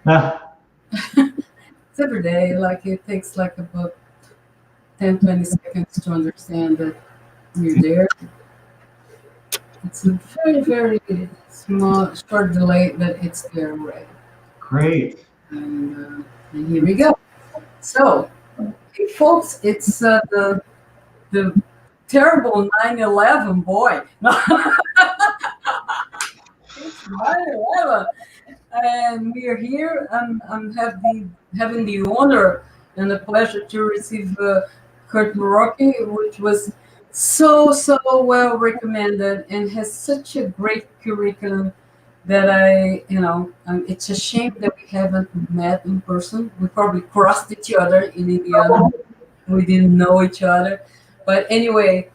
Ah, It's every day. Like it takes like about 10, 20 seconds to understand that you're there. It's a very, very small, short delay, but it's there already. great. And here we go. So, hey, folks, it's the terrible 9/11 boy. It's 9/11, and we are here. Having the honor and the pleasure to receive Kurt Muroki, which was so well recommended and has such a great curriculum that it's a shame that we haven't met in person. We probably crossed each other in Indiana. We didn't know each other, but anyway,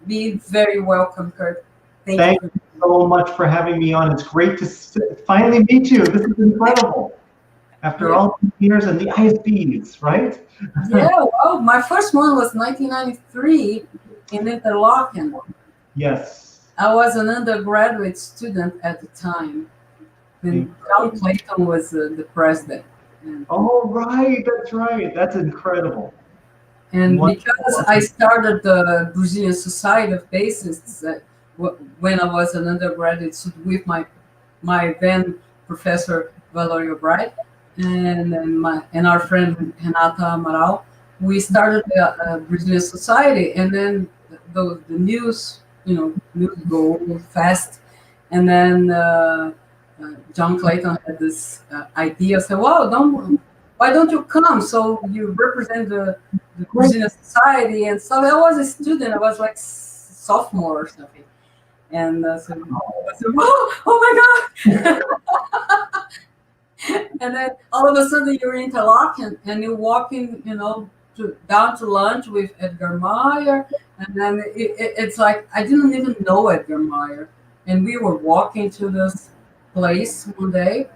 be very welcome, Kurt. Thank you. Thank you so much for having me on. It's great to finally meet you. This is incredible. After all these years and the ISBs, right? Yeah, well, my first one was 1993 in Interlaken. Yes. I was an undergraduate student at the time when John Clayton was the president. Oh, right, that's right. That's incredible. And because I started the Brazilian Society of Bassists when I was an undergraduate student with my then professor Valerio Bright and our friend Renata Amaral, we started a Brazilian Society, and then the news go fast, and then John Clayton had this idea. So, why don't you come? So you represent the Brazilian Society, and so I was a student. I was like sophomore or something, and so I said, oh my God! And then all of a sudden you're in Interlaken and you're walking, down to lunch with Edgar Meyer, and then it's like I didn't even know Edgar Meyer, and we were walking to this place one day.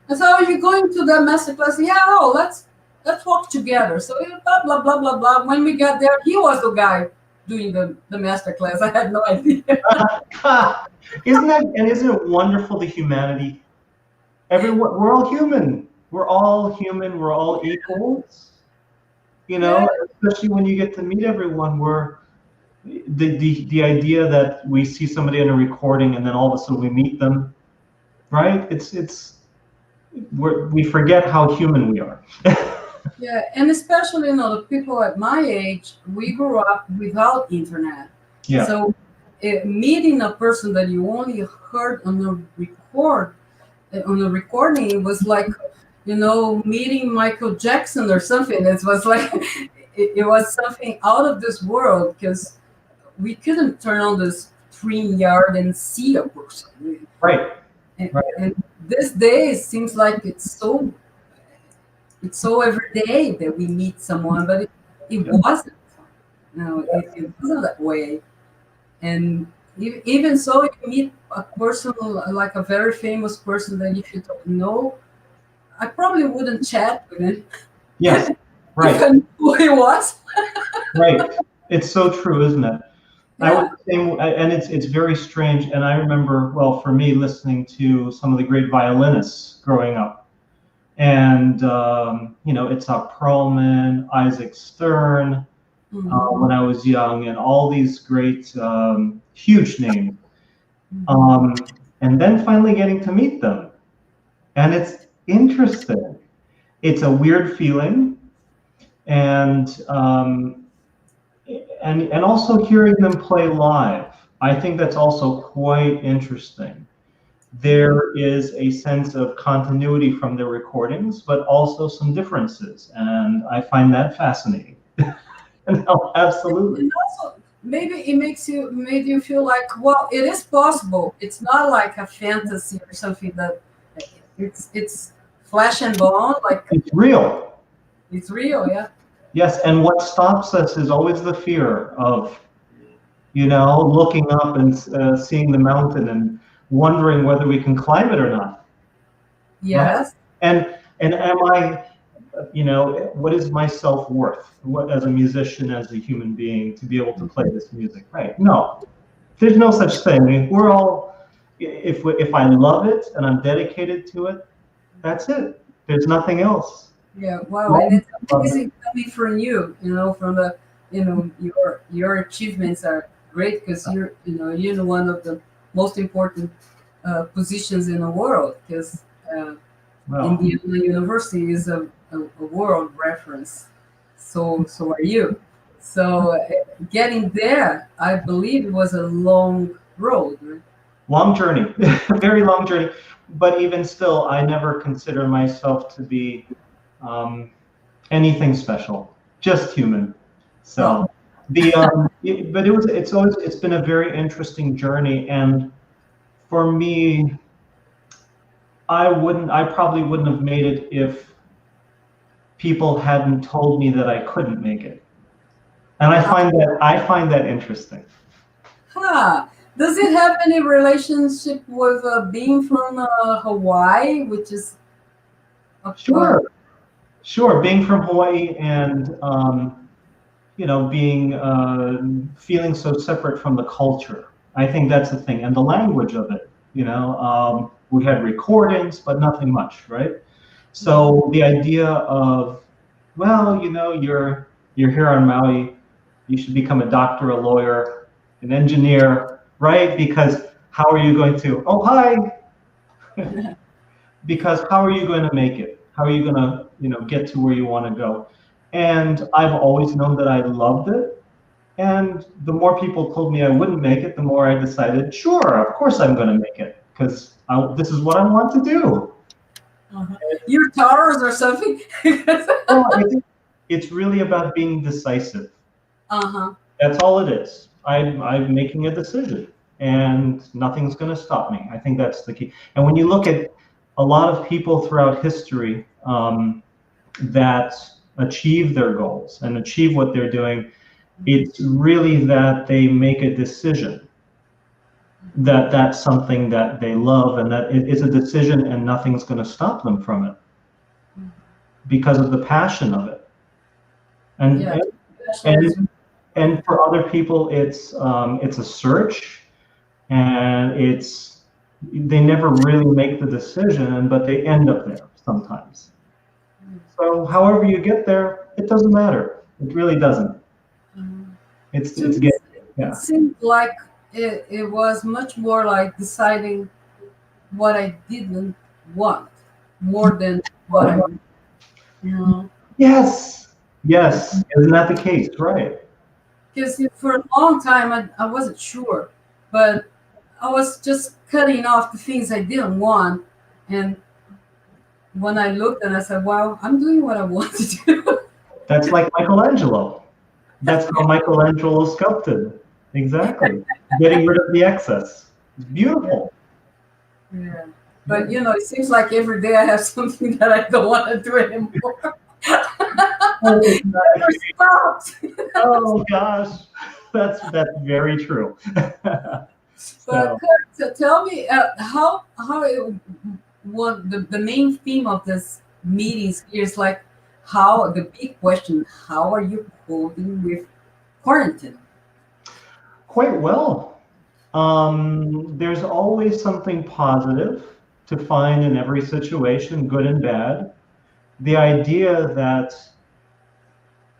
And so, are you going to the master class? Yeah, let's walk together. So blah blah blah blah blah. When we got there, he was the guy doing the master class. I had no idea. Isn't it wonderful, the humanity? We're all human. We're all human. We're all equals. Especially when you get to meet everyone. We're the idea that we see somebody in a recording and then all of a sudden we meet them, right? We forget how human we are. Yeah, and especially the people at my age, we grew up without internet. Yeah. So meeting a person that you only heard on the recording was like meeting Michael Jackson or something. It was like it was something out of this world, because we couldn't turn on this StreamYard and see a person. Right. And this day it seems like it's so every day that we meet someone, but it wasn't. It wasn't that way. And even so, you meet a person like a very famous person that if you don't know, I probably wouldn't chat with him. Yes, right. If I knew who he was. Right. It's so true, isn't it? Yeah. I was the same, and it's very strange. And I remember, well, for me, listening to some of the great violinists growing up, and Itzhak Perlman, Isaac Stern, when I was young, and all these great, huge names, and then finally getting to meet them, and it's interesting. It's a weird feeling, and also hearing them play live. I think that's also quite interesting. There is a sense of continuity from their recordings, but also some differences, and I find that fascinating. No, absolutely. And also, maybe it made you feel like, well, it is possible. It's not like a fantasy or something that it's flesh and bone. Like it's real. It's real, yeah. Yes, and what stops us is always the fear of, looking up and seeing the mountain and wondering whether we can climb it or not. Yes. Right? And am I, what is my self-worth? What, as a musician, as a human being, to be able to play this music? Right? No, there's no such thing. We're all, if I love it and I'm dedicated to it, That's it. There's nothing else. Yeah, wow, and Well, it's amazing coming from you. From the, your achievements are great because you're in one of the most important positions in the world because well, Indiana University is a world reference. So are you. So getting there, I believe it was a long road. Right? long journey, very long journey. But even still, I never consider myself to be um, anything special, just human. Oh, So but it's been a very interesting journey, and for me, I probably wouldn't have made it if people hadn't told me that I couldn't make it, and I find that interesting. huh. Does it have any relationship with being from Hawaii, which is Sure, sure. Being from Hawaii and being feeling so separate from the culture. I think that's the thing, and the language of it. We had recordings, but nothing much, right? So the idea of, well, you're here on Maui, you should become a doctor, a lawyer, an engineer, right? Because how are you going to? Oh, hi. Because how are you going to make it? How are you going to, get to where you want to go? And I've always known that I loved it. And the more people told me I wouldn't make it, the more I decided, sure, of course I'm going to make it because this is what I want to do. uh-huh. You're Taurus or something? Well, I think it's really about being decisive. Uh-huh. That's all it is. I'm making a decision, and nothing's going to stop me. I think that's the key. And when you look at a lot of people throughout history that achieve their goals and achieve what they're doing, it's really that they make a decision that that's something that they love and that it's a decision and nothing's going to stop them from it because of the passion of it. And Yeah. and and for other people, it's a search, and they never really make the decision, but they end up there sometimes. So however you get there, it doesn't matter. It really doesn't. It's getting, It yeah. seemed like it was much more like deciding what I didn't want more than what I, you know. Yes, yes. Isn't that the case? Right. Because for a long time I wasn't sure, but I was just cutting off the things I didn't want. And when I looked and I said, wow, I'm doing what I want to do. That's like Michelangelo. That's how Michelangelo sculpted. Exactly. Getting rid of the excess. It's beautiful. Yeah. But it seems like every day I have something that I don't want to do anymore. Oh, Never stops. oh gosh, that's very true. But So Kurt, tell me how what the main theme of this meetings here is like how the big question: how are you coping with quarantine? quite well. There's always something positive to find in every situation, good and bad. The idea that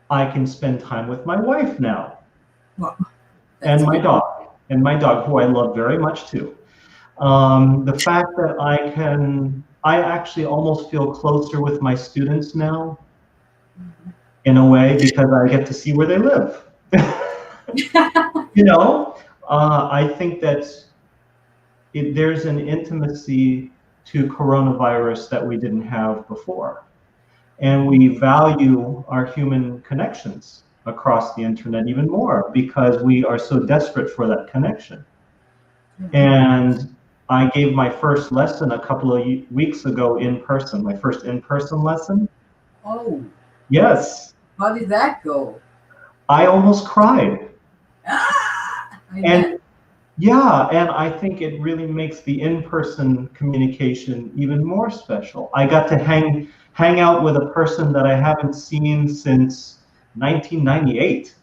I can spend time with my wife now Well, and that's good. my dog, who I love very much too. The fact that I actually almost feel closer with my students now in a way because I get to see where they live. I think that there's an intimacy to coronavirus that we didn't have before. And we value our human connections across the internet even more because we are so desperate for that connection. And I gave my first lesson a couple of weeks ago in person, my first in-person lesson. Oh, Yes, how did that go? I almost cried. I And bet. yeah, and I think it really makes the in-person communication even more special. I got to hang out with a person that I haven't seen since 1998.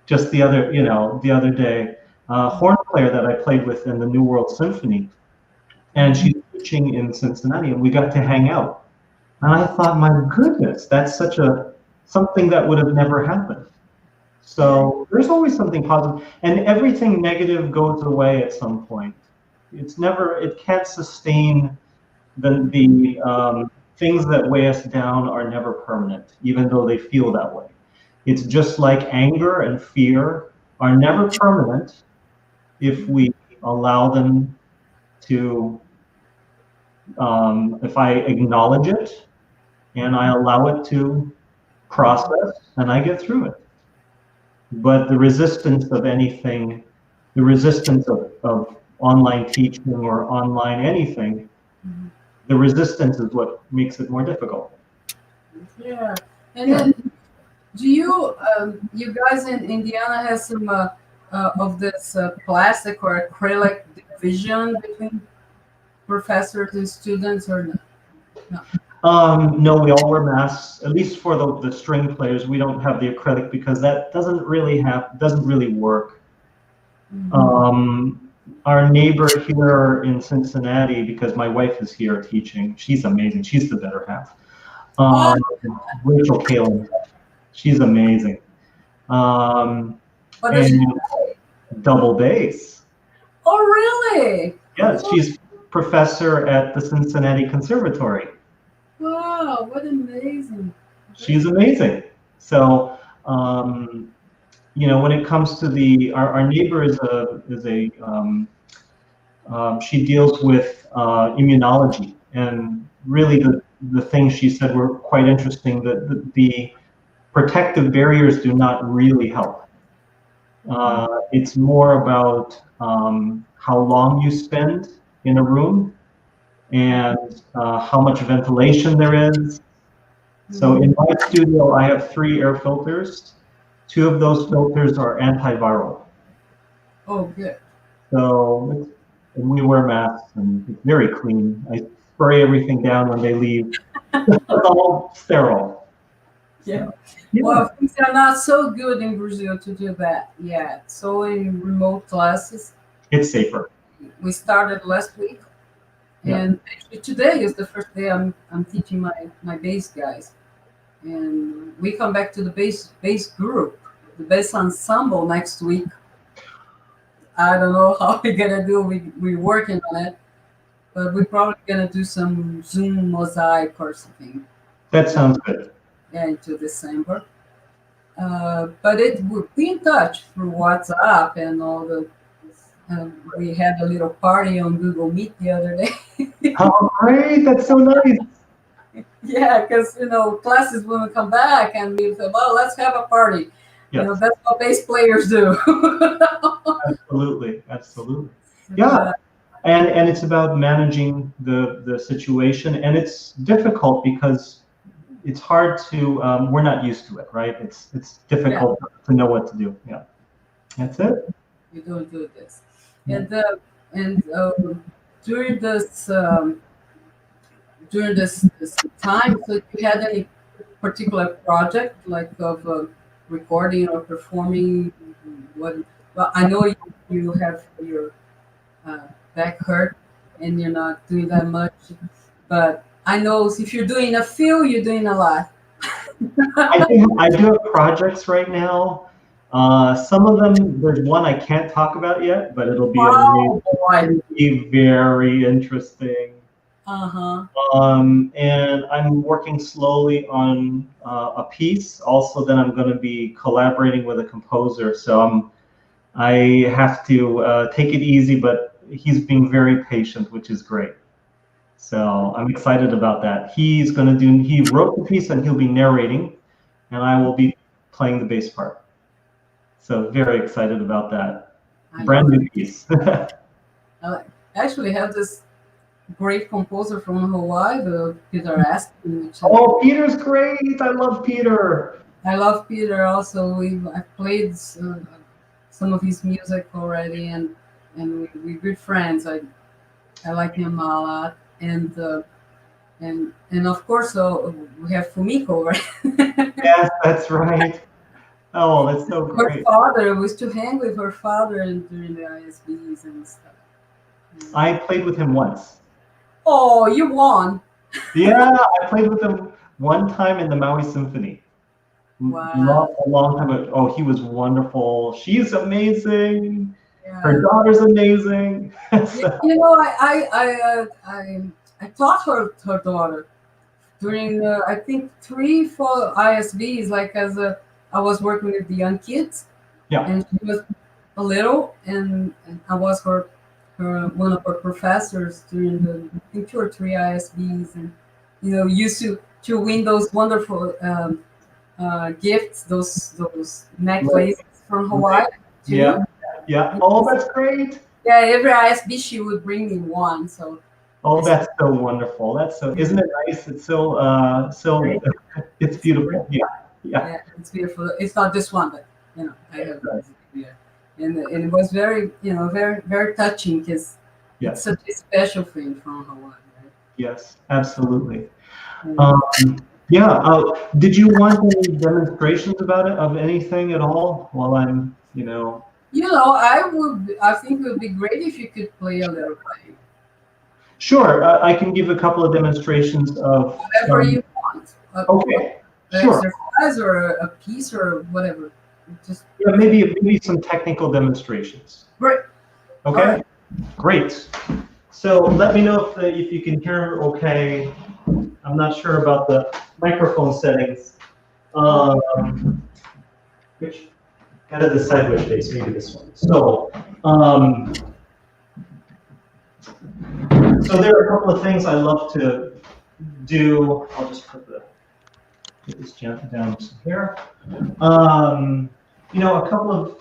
Just the other day, horn player that I played with in the New World Symphony, and she's teaching in Cincinnati, and we got to hang out. And I thought, my goodness, that's something that would have never happened. So there's always something positive, and everything negative goes away at some point. It can't sustain the things that weigh us down are never permanent, even though they feel that way. It's just like anger and fear are never permanent if we allow them to, if I acknowledge it and I allow it to process and I get through it. But the resistance of anything, the resistance of online teaching or online anything, the resistance is what makes it more difficult. Yeah. And then, do you guys in Indiana have some of this plastic or acrylic division between professors and students, or no? No, we all wear masks. At least for the string players, we don't have the acrylic because that doesn't really work. Our neighbor here in Cincinnati, because my wife is here teaching, she's amazing. She's the better half. Rachel Kalin, she's amazing. What does she play? Double bass. Oh, really? Yes, she's professor at the Cincinnati Conservatory. Wow, what amazing! She's amazing. So, when it comes to our neighbor she deals with immunology, and really the things she said were quite interesting. That the protective barriers do not really help. It's more about how long you spend in a room and how much ventilation there is. So in my studio, I have 3 air filters. 2 of those filters are antiviral. Oh, good. So and we wear masks, and it's very clean. I spray everything down when they leave. It's all sterile. Yeah. Well, things are not so good in Brazil to do that yet. So in remote classes, it's safer. We started last week, and actually today is the first day I'm teaching my bass guys, and we come back to the bass group, the bass ensemble next week. I don't know how we're gonna do. We're working on it, but we're probably gonna do some Zoom mosaic or something. That sounds good. Yeah, into December. But we'll be in touch through WhatsApp and all the. We had a little party on Google Meet the other day. Oh, great! That's so nice. Yeah, because classes will come back and we say, well, let's have a party. Yes. That's what bass players do. Absolutely. Yeah, and it's about managing the situation, and it's difficult because it's hard to. We're not used to it, right? It's difficult to know what to do. Yeah, that's it. You don't do this, and during this time, so you had any particular project like of recording or performing? Well, I know you have your back hurt and you're not doing that much, but I know if you're doing a few, you're doing a lot. I do have projects right now. Some of them, there's one I can't talk about yet, but it'll be amazing. It'll be very interesting. And I'm working slowly on a piece. Also, then I'm going to be collaborating with a composer. So I have to take it easy, but he's being very patient, which is great. So I'm excited about that. He wrote the piece and he'll be narrating, and I will be playing the bass part. So very excited about that. Brand new piece. I actually have this great composer from Hawaii, Peter Askin. Oh, Peter's great! I love Peter. I love Peter also. I've played some of his music already, and we're good friends. I like him a lot, and of course, we have Fumiko, right? Yes, that's right. Oh, that's so great. Her father was to hang with her father during the ISBs and stuff. I played with him once. Oh, you won. Yeah, I played with him one time in the Maui Symphony. Wow. A long time ago. Oh, he was wonderful. She's amazing. Her Yeah. daughter's amazing. You know, I taught her daughter during I think 3, 4 ISBs. Like I was working with the young kids, Yeah. and she was a little, and I was her one of her professors during the I think 2 or 3 ISBs, and used to win those wonderful gifts, those necklaces from Hawaii Yeah. too. Yeah. Oh, that's great. Yeah, every ISB she would bring me one. So Oh, that's so wonderful. That's so, isn't it nice? It's so, great. it's beautiful. Yeah. Yeah. Yeah, it's beautiful. It's not this one, but I have yeah, and it was very very very touching because it's Yes. such a special thing from Hawaii. Right? Yes. Absolutely. And, Yeah. Did you want any demonstrations about it, of anything at all while I'm, I think it would be great if you could play a little bit. Sure. I can give a couple of demonstrations of Whatever you want. Okay. An Sure. exercise or a piece or whatever. Just Yeah, maybe some technical demonstrations. great. Okay. All right. Great. So let me know if you can hear okay. I'm not sure about the microphone settings. Which gotta decide which face. Maybe this one. So there are a couple of things I love to do. I'll just put this down here. A couple of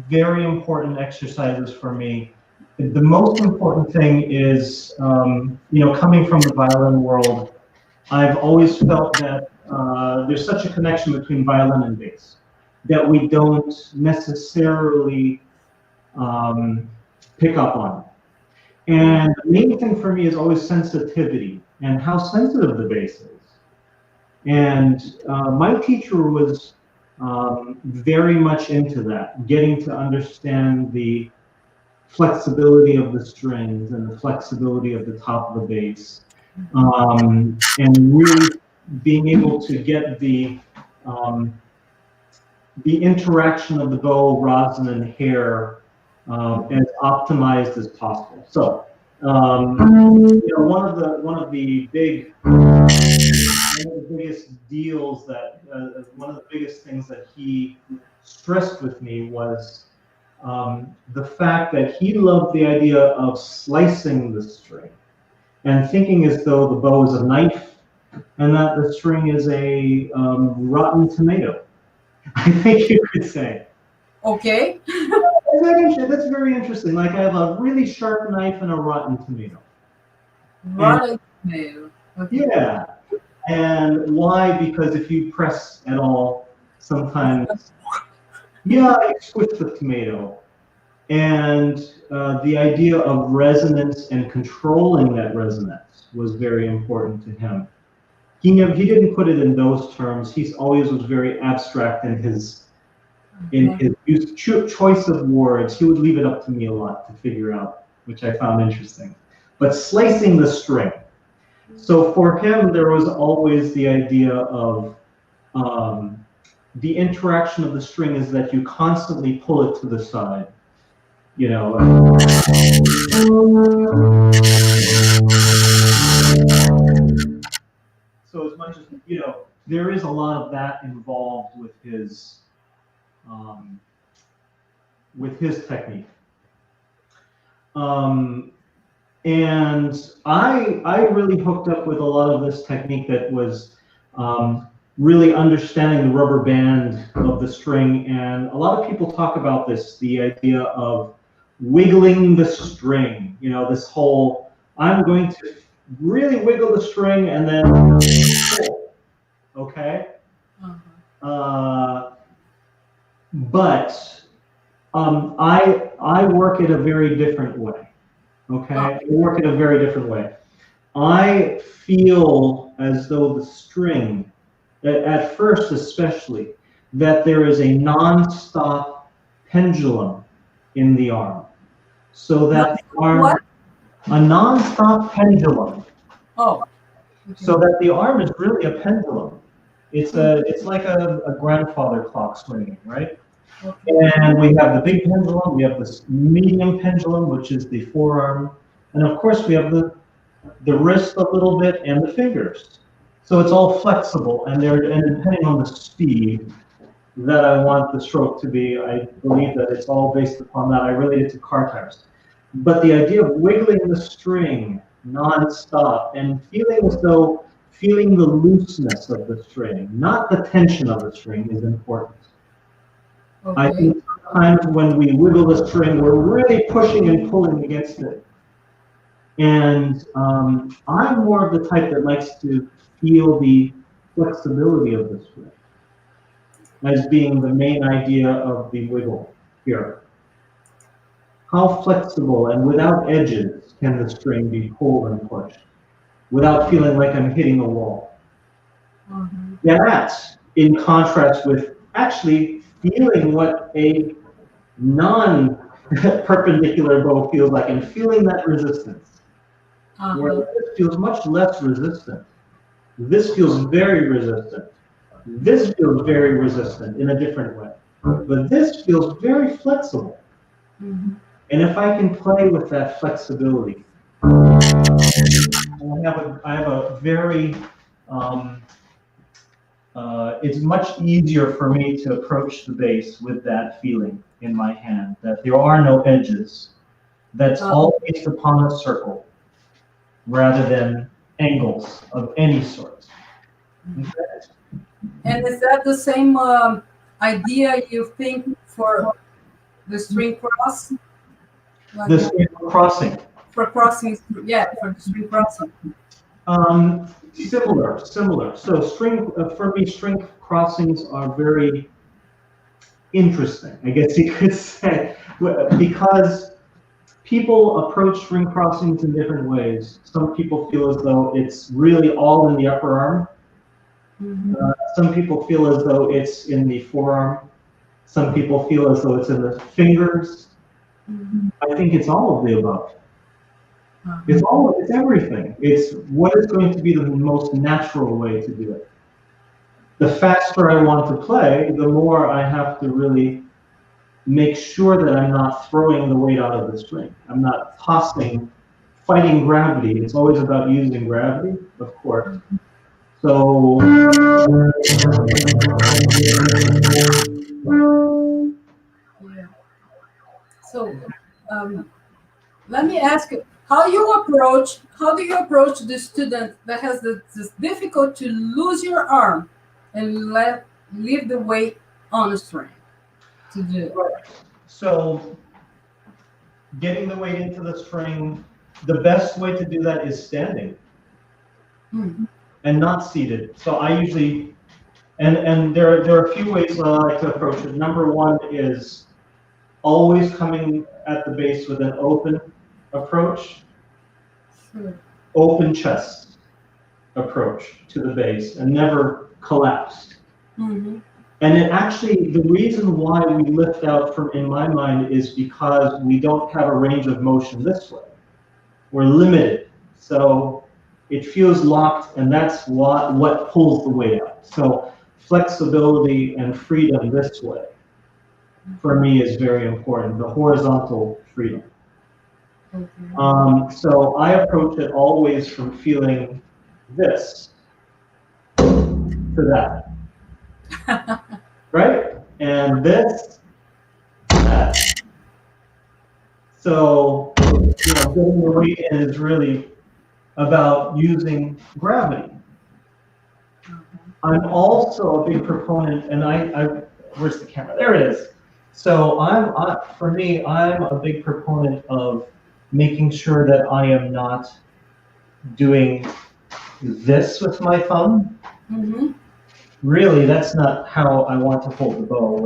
very important exercises for me. The most important thing is, coming from the violin world, I've always felt that there's such a connection between violin and bass that we don't necessarily pick up on. And the main thing for me is always sensitivity and how sensitive the bass is. And my teacher was very much into that, getting to understand the flexibility of the strings and the flexibility of the top of the bass, and really being able to get the interaction of the bow, rosin, and hair as optimized as possible. So, one of the biggest deals that one of the biggest things that he stressed with me was the fact that he loved the idea of slicing the string and thinking as though the bow is a knife and that the string is a rotten tomato. I think you could say. Okay. That's very interesting. Like I have a really sharp knife and a rotten tomato. Rotten tomato. Okay. Yeah. And why? Because if you press at all, sometimes, I squish the tomato. And the idea of resonance and controlling that resonance was very important to him. He didn't put it in those terms. He always was very abstract in his choice of words. He would leave it up to me a lot to figure out, which I found interesting. But slicing the string. So for him, there was always the idea of the interaction of the string is that you constantly pull it to the side. So as much as, there is a lot of that involved with his technique. And I really hooked up with a lot of this technique that was really understanding the rubber band of the string. And a lot of people talk about this, the idea of wiggling the string, this whole, I'm going to really wiggle the string and then pull, okay? But I work it a very different way. Okay, I work in a very different way. I feel as though the string, at first especially, that there is a non-stop pendulum in the arm. So that the arm, a non-stop pendulum, Oh. so that the arm is really a pendulum. It's like a grandfather clock swinging, right? And we have the big pendulum, we have this medium pendulum, which is the forearm, and of course we have the wrist a little bit and the fingers. So it's all flexible, and depending on the speed that I want the stroke to be, I believe that it's all based upon that. I relate it to car tires. But the idea of wiggling the string non-stop and feeling the looseness of the string, not the tension of the string, is important. Okay. I think sometimes when we wiggle the string, we're really pushing and pulling against it. And I'm more of the type that likes to feel the flexibility of the string as being the main idea of the wiggle here. How flexible and without edges can the string be pulled and pushed without feeling like I'm hitting a wall? Mm-hmm. That's in contrast with actually feeling what a non-perpendicular bow feels like and feeling that resistance. Where this feels much less resistant. This feels very resistant. This feels very resistant in a different way. But this feels very flexible. Mm-hmm. And if I can play with that flexibility, I have a very, it's much easier for me to approach the bass with that feeling in my hand, that there are no edges, that's all based upon a circle, rather than angles of any sort. Okay. And is that the same idea you think for the string cross? Like the string crossing. For crossing, yeah, for the string crossing. Similar. So for me, string crossings are very interesting, I guess you could say, because people approach string crossings in different ways. Some people feel as though it's really all in the upper arm. Mm-hmm. Some people feel as though it's in the forearm. Some people feel as though it's in the fingers. Mm-hmm. I think it's all of the above. It's everything. It's what is going to be the most natural way to do it. The faster I want to play, the more I have to really make sure that I'm not throwing the weight out of the string. I'm not fighting gravity. It's always about using gravity, of course. So, yeah. So, let me ask you, how do you approach the student that has this difficult to lose your arm and leave the weight on the string to do it? right. So, getting the weight into the string, the best way to do that is standing. Mm-hmm. And not seated. So I usually, and there are a few ways I like to approach it. Number one is always coming at the bass with an open approach, open chest approach to the bass, and never collapsed. Mm-hmm. And it actually, the reason why we lift out in my mind, is because we don't have a range of motion this way. We're limited. So it feels locked, and that's what pulls the weight out. So flexibility and freedom this way, for me, is very important, the horizontal freedom. Okay. So I approach it always from feeling this to that, right? And this, that. So, getting the weight in is really about using gravity. I'm also a big proponent, and where's the camera? There it is. So for me, I'm a big proponent of making sure that I am not doing this with my thumb. Mm-hmm. Really, that's not how I want to hold the bow,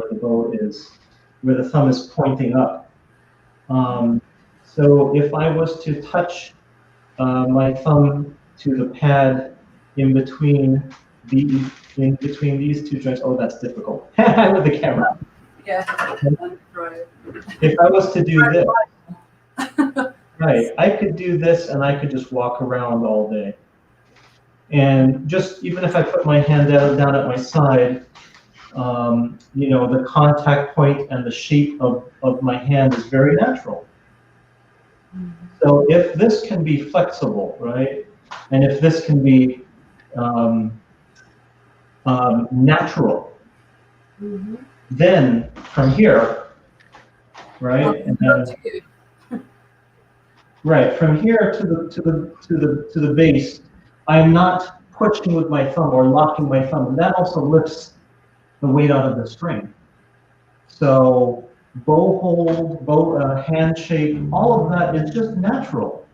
where the thumb is pointing up. So if I was to touch my thumb to the pad in between these two joints. Oh, that's difficult with the camera. Yeah. Right. If I was to do this, Right. I could do this and I could just walk around all day. And just even if I put my hand down at my side, you know, the contact point and the shape of my hand is very natural. So if this can be flexible, right, and if this can be um, natural, then from here, right, and then right from here to the base, I'm not pushing with my thumb or locking my thumb, and that also lifts the weight out of the string. So bow hold, hand shape, all of that is just natural,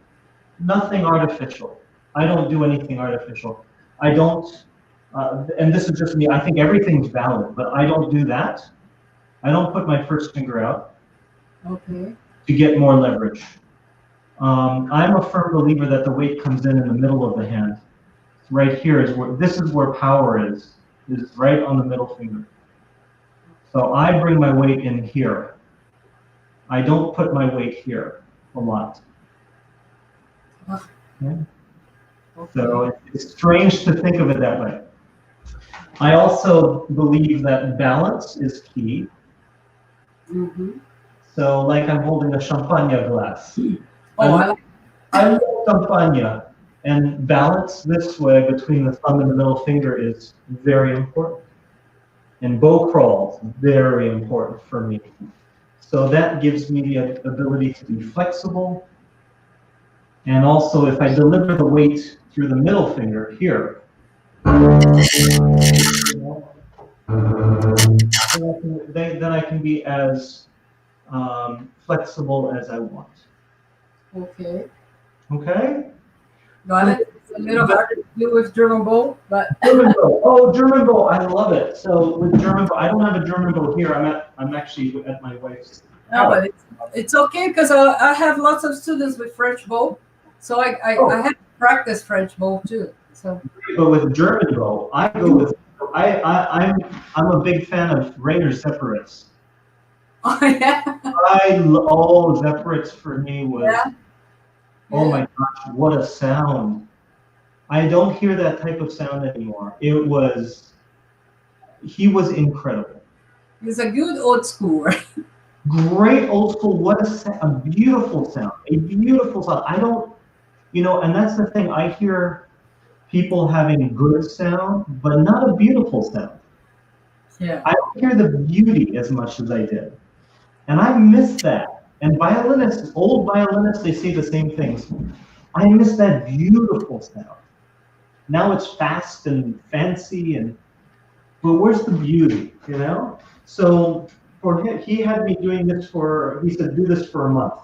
nothing artificial. I don't do anything artificial. I don't, and this is just me, I think everything's valid, but I don't do that. I don't put my first finger out to get more leverage. I'm a firm believer that the weight comes in the middle of the hand. Right here is where, this is where power is right on the middle finger. So I bring my weight in here. I don't put my weight here a lot. Okay. So it's strange to think of it that way. I also believe that balance is key. So like I'm holding a champagne glass. I love champagne. And balance this way between the thumb and the middle finger is very important. And bow crawl is very important for me. So that gives me the ability to be flexible. And also if I deliver the weight through the middle finger here, then I can be as flexible as I want. Okay. Okay? Got it. It's a little hard to do with German bow, but German bow. Oh, German bow, I love it. So with German bow, I don't have a German bow here. I'm actually at my wife's. No, but it's okay because I have lots of students with French bow, so I have practiced French bow too. So, but with German bow, I go with I'm a big fan of Rainer separates. Oh yeah. Separates for me was oh my gosh, what a sound! I don't hear that type of sound anymore. He was incredible. He's a good old school, right? Great old school. What a beautiful sound. A beautiful sound. I don't, you know, and that's the thing. I hear people having good sound, but not a beautiful sound. Yeah. I don't hear the beauty as much as I did. And I miss that. And violinists, old violinists, they say the same things. I miss that beautiful sound. Now it's fast and fancy, but where's the beauty, you know? So for him, he had me doing this he said, do this for a month.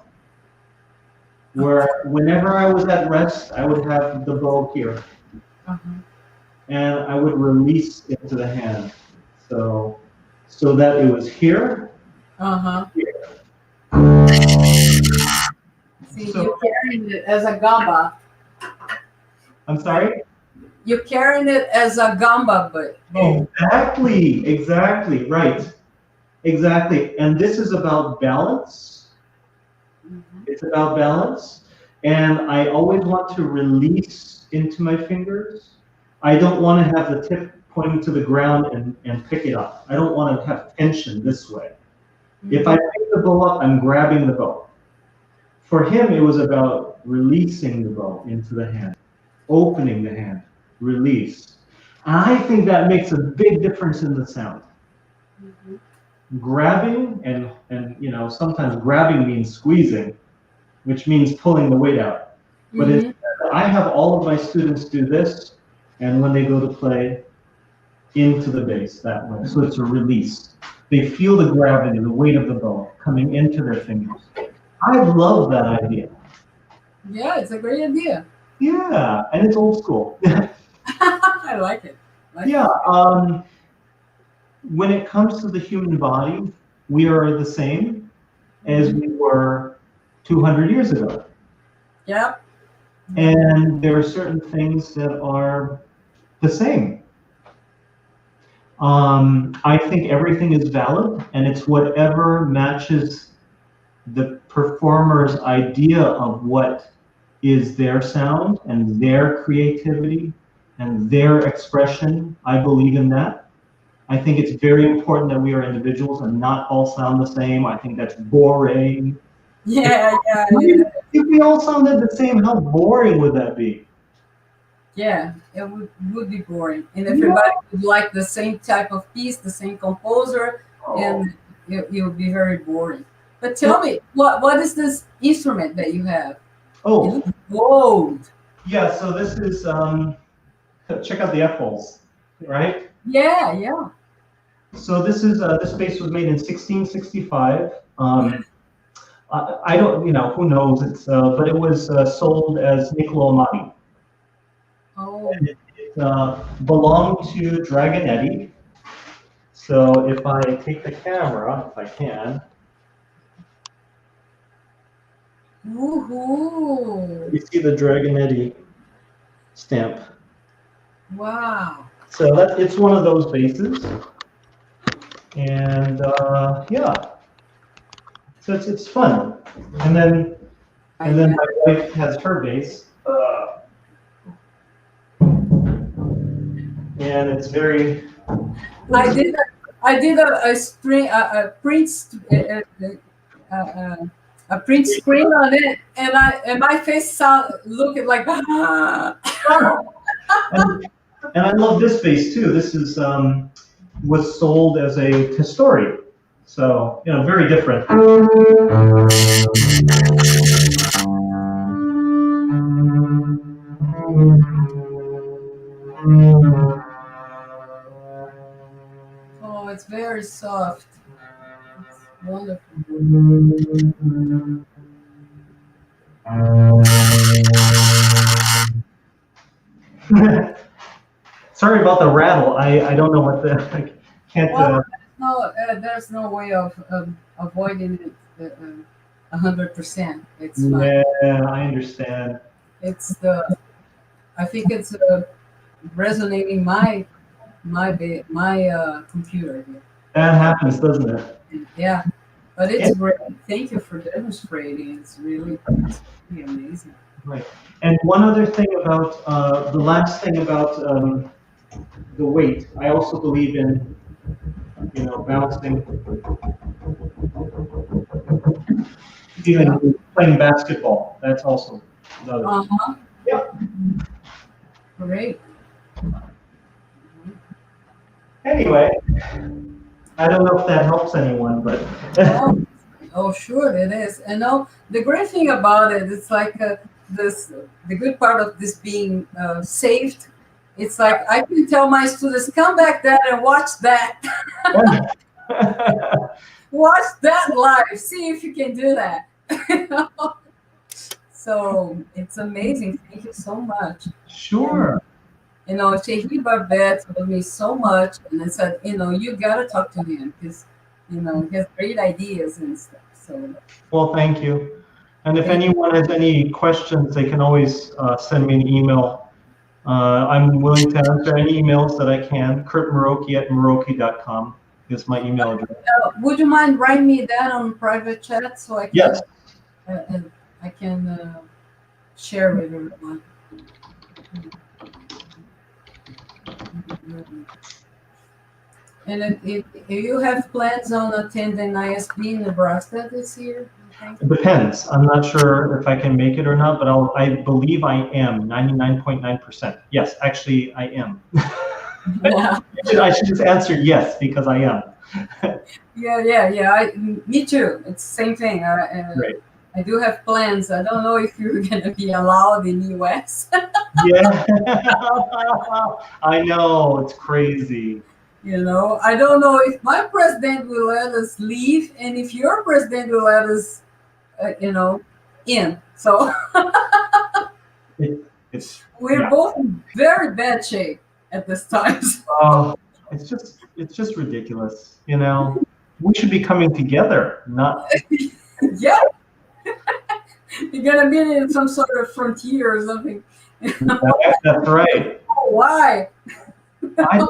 Where whenever I was at rest, I would have the bow here. And I would release it to the hand. So that it was here. Here. See, you're carrying it as a gamba. I'm sorry? You're carrying it as a gamba, but Exactly, right. Exactly. And this is about balance. It's about balance. And I always want to release into my fingers. I don't want to have the tip pointing to the ground and pick it up. I don't want to have tension this way. If I pick the bow up, I'm grabbing the bow. For him, it was about releasing the bow into the hand, opening the hand, release. And I think that makes a big difference in the sound. Grabbing, and you know, sometimes grabbing means squeezing, which means pulling the weight out. But I have all of my students do this, and when they go to play, into the bass that way. So it's a release. They feel the gravity, the weight of the bow coming into their fingers. I love that idea. Yeah, it's a great idea. Yeah, and it's old school. I like it. When it comes to the human body, we are the same as we were 200 years ago. Yep. And there are certain things that are the same. I think everything is valid, and it's whatever matches the performer's idea of what is their sound and their creativity and their expression. I believe in that. I think it's very important that we are individuals and not all sound the same. I think that's boring. Yeah, yeah, If we all sounded the same, how boring would that be? yeah. It would be boring, and everybody would like the same type of piece, the same composer, and it would be very boring. But tell me, what is this instrument that you have? It Oh, looks gold. yeah. So this is check out the F holes, right? Yeah, yeah. So this bass was made in 1665. I don't, who knows? It's but it was sold as Niccolo Amati. Oh, And it belonged to Dragon Eddy. So if I take the camera, if I can, woohoo! you see the Dragon Eddy stamp. Wow. So it's one of those basses, and yeah, so it's fun. And then my wife has her bass, and it's very. I did a string a print a print screen on it, and my face sound looking like And I love this bass too. This is was sold as a Testori, so very different. Oh, it's very soft. It's wonderful. Sorry about the rattle. I don't know what the I can't. Well, there's no way of avoiding it 100%. It's fine. Yeah, I understand. It's I think it's resonating my computer here. That happens, doesn't it? Yeah, but it's great. Thank you for demonstrating. It's really amazing. Right. And one other thing about the last thing about the weight. I also believe in bouncing, even playing basketball. That's also another. Uh-huh. Yeah. Great. Anyway, I don't know if that helps anyone, but Oh, sure it is. And the great thing about it, it's like the good part of this being saved. It's like I can tell my students, come back there and watch that. Watch that live. See if you can do that. So it's amazing. Thank you so much. Sure. Thierry Barbet told me so much, and I said, you gotta talk to him because, he has great ideas and stuff. So. Well, thank you. And if anyone has any questions, they can always send me an email. I'm willing to answer any emails that I can. kurtmuroki@muroki.com is my email address. Would you mind writing me that on private chat so I can? Yes. I can share with everyone. And if you have plans on attending ISB in Nebraska this year? It depends. I'm not sure if I can make it or not, but I believe I am 99.9%. Yes, actually, I am. Yeah. I should just answer yes because I am. Yeah. Me too. It's the same thing. Right. I do have plans. I don't know if you're going to be allowed in the US. Yeah. I know. It's crazy. I don't know if my president will let us leave and if your president will let us, in. So we're both in very bad shape at this time. Oh, it's just ridiculous. We should be coming together, not. Yeah. You're gonna be in some sort of frontier or something. That's right. Oh, why? I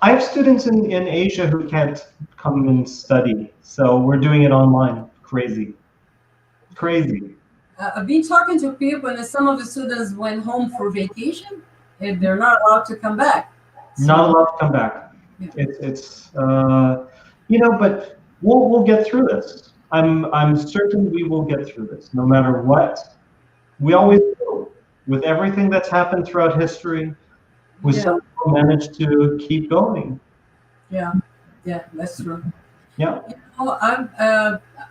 have students in Asia who can't come and study, so we're doing it online. Crazy. Crazy. I've been talking to people, and some of the students went home for vacation, and they're not allowed to come back. Not So, allowed to come back. yeah. But we'll get through this. I'm certain we will get through this, no matter what. We always do. With everything that's happened throughout history, we Yeah. somehow managed to keep going. Yeah, that's true. Yeah.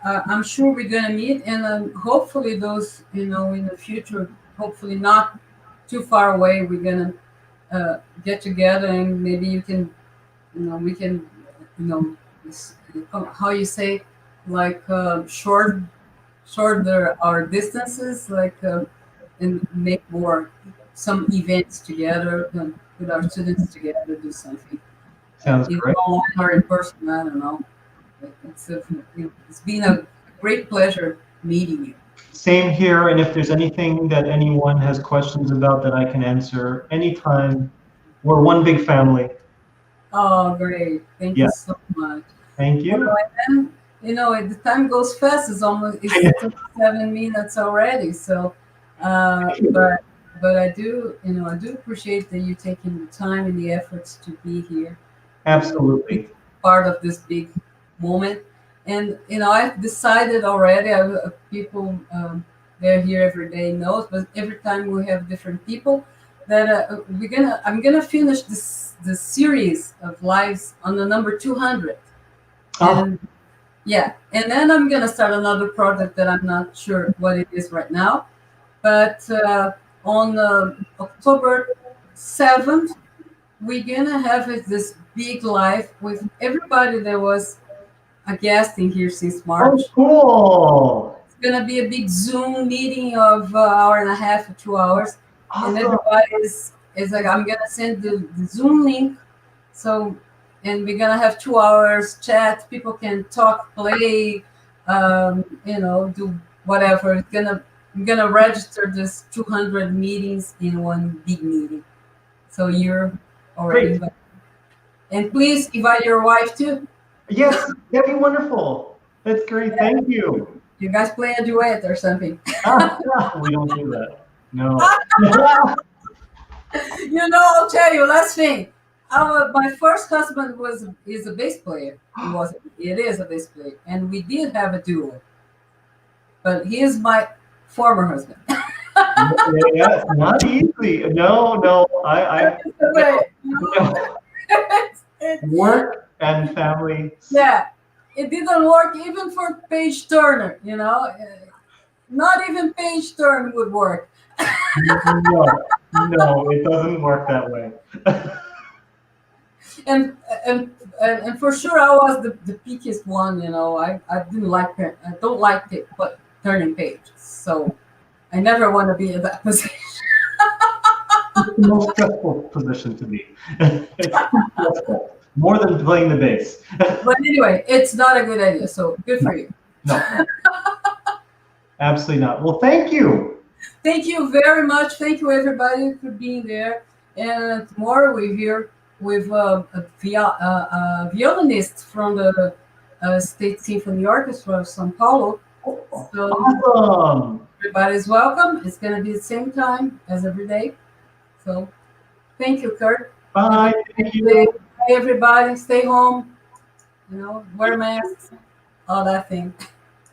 I'm sure we're gonna meet, and hopefully those, in the future, hopefully not too far away, we're gonna get together, and maybe we can, you know, how you say, like shorter our distances, like and make more some events together, with our students together, do something. Sounds Either great. online or in person, I don't know. It's been a great pleasure meeting you. Same here. And if there's anything that anyone has questions about that I can answer anytime, we're one big family. Oh, great. Thank Yeah. you so much. Thank you. And then, the time goes fast. It's 7 minutes already. So, but I do, appreciate that you taking the time and the efforts to be here. Absolutely. Part of this big moment. And I've decided already. People they're here every day knows, but every time we have different people, that I'm gonna finish this series of lives on the number 200. And yeah, and then I'm gonna start another project that I'm not sure what it is right now, but on October 7th, we're gonna have this big live with everybody that was a guest in here since March. Oh, cool. It's gonna be a big Zoom meeting of hour and a half or 2 hours, Awesome. and everybody is like, I'm gonna send the Zoom link, so, and we're gonna have 2 hours chat. People can talk, play, do whatever. I'm gonna register this 200 meetings in one big meeting. So you're already invited. And please invite your wife too. Yes, that'd be wonderful. That's great. Thank you. You guys play a duet or something. We don't do that. No. I'll tell you, last thing. My first husband is a bass player. It is a bass player, and we did have a duo. But he is my former husband. Yeah, not easy. No. I no. Work and family. Yeah, it didn't work even for Page Turner. Not even Page Turner would work. No, it doesn't work that way. And for sure, I was the peakiest one. I don't like turning pages, so I never want to be in that position. It's the most stressful position to be. It's stressful. More than playing the bass. But anyway, it's not a good idea. So good for you. No. Absolutely not. Well, thank you. Thank you very much. Thank you, everybody, for being there. And tomorrow we're here with a violinist from the State Symphony Orchestra of São Paulo. So Awesome. everybody's welcome. It's going to be the same time as every day. So thank you, Kurt. Bye. Thank you. Bye, everybody. Stay home. Wear masks. All that thing.